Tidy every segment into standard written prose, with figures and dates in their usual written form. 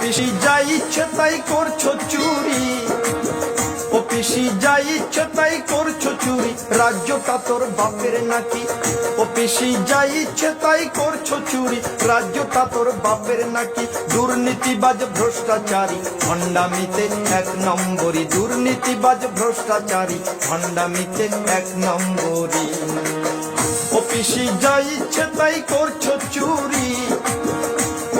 পিসি যা ইচ্ছে তাই করছো চুরি, ও পিসি যা ইচ্ছে তাই করছো চুরি, রাজ্যটা তোর বাপের নাকি? ও পিসি যা ইচ্ছে তাই করছো চুরি, রাজ্যটা তোর বাপের নাকি? দুর্নীতিবাজ ভ্রষ্টাচারী ভণ্ডামিতে এক নম্বরী, দুর্নীতিবাজ ভ্রষ্টাচারী ভণ্ডামিতে এক নম্বরী। ও পিসি যা ইচ্ছে তাই করছো চুরি,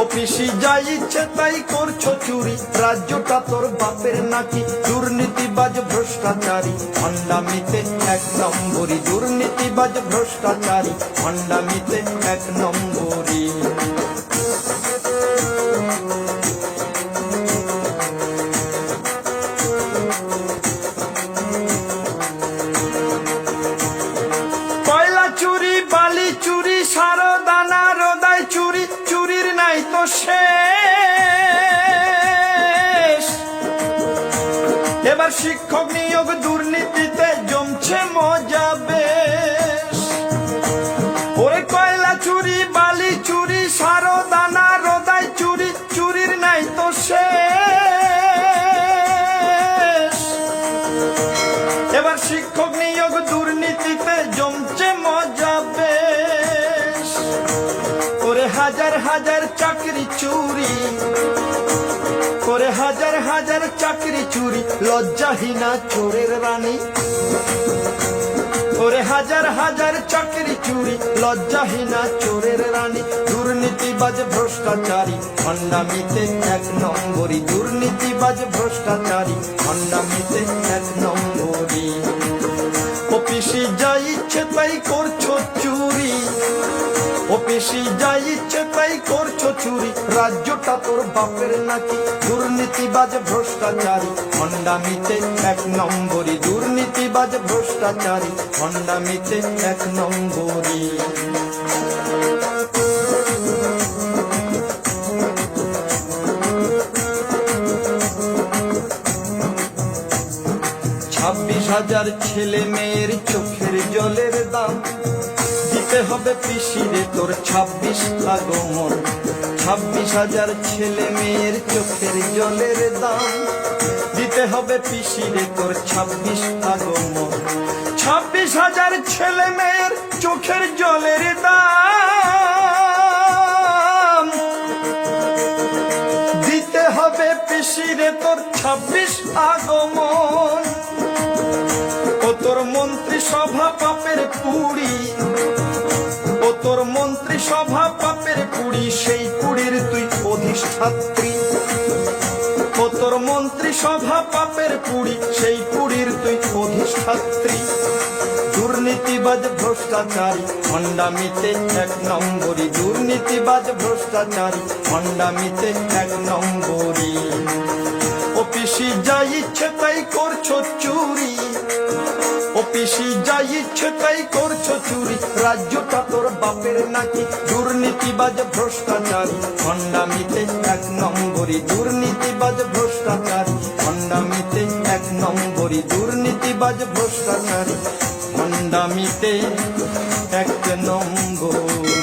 ও পিসি যা ইচ্ছে তাই করছো চুরি, রাজ্যটা তোর বাপের নাকি? দুর্নীতিবাজ ভ্রষ্টাচারী ভণ্ডামিতে এক নম্বরী, দুর্নীতিবাজ ভ্রষ্টাচারী ভণ্ডামিতে এক নম্বরী। কয়লা চুরি, বালি চুরি, সারদানা রোদাই চুরি, চুরির নাই তো শেষ। এবার শিক্ষক নিয়োগ দুর্নীতিতে জমছে মজা বেশ। ওরে কয়লা চুরি, বালি চুরি, সারদানা রোদাই চুরি, চুরির নাই তো শেষ। এবার শিক্ষক নিয়োগ দুর্নীতিতে জমছে মজা বেশ। ওরে হাজার হাজার চাকরি চুরি, করে হাজার হাজার চাকরি চুরি, লজ্জাহীনা চোরের রানী। ওরে হাজার হাজার চাকরি চুরি, লজ্জাহীনা চোরের রানী। দুর্নীতিবাজ ভ্রষ্টাচারী ভণ্ডামিতে এক নম্বরী, দুর্নীতিবাজ ভ্রষ্টাচারী ভণ্ডামিতে এক নম্বরী। ও পিসি যা ইচ্ছে তাই করছো চুরি, ও পিসি যা ইচ্ছে তাই করছো চুরি, রাজ্যটা তোর বাপের নাকি? দুর্নীতিবাজ ভ্রষ্টাচারী ভণ্ডামিতে এক নম্বরী, দুর্নীতিবাজ ভ্রষ্টাচারী ভণ্ডামিতে এক নম্বরী। 26,000 ছেলে মেয়ের চোখের জলের দাম দিতে হবে পিসিরে তোর 26 আগমন। 26,000 ছেলে মেয়ের চোখের জলের দাম দিতে হবে পিসিরে তোর 26 আগমন। 26,000 ছেলে মেয়ের চোখের জলের দাম দিতে হবে পিসিরে তোর 26 আগমন। ও তোর মন্ত্রী সভা পাপের পুড়ি, ও তোর মন্ত্রী সভা পাপের পুড়ি, সেই পুড়ির তুই অধিষ্ঠাত্রী। ও তোর মন্ত্রী সভা পাপের পুড়ি, সেই পুড়ির তুই অধিষ্ঠাত্রী। দুর্নীতিবাজ ভ্রষ্টাচারী ভণ্ডামিতে এক নম্বরী, দুর্নীতিবাজ ভ্রষ্টাচারী ভণ্ডামিতে এক নম্বরী। ও পিসি যা ইচ্ছে তাই করছো চুরি, ও পিসি যা ইচ্ছে তাই করছো চুরি, রাজ্যটা তোর বাপের নাকি? দুর্নীতিবাজ ভ্রষ্টাচারী ভণ্ডামিতে এক নম্বরী, দুর্নীতিবাজ ভ্রষ্টাচারী ভণ্ডামিতে এক নম্বরী, দুর্নীতিবাজ ভ্রষ্টাচারী ভণ্ডামিতে এক নম্বরী।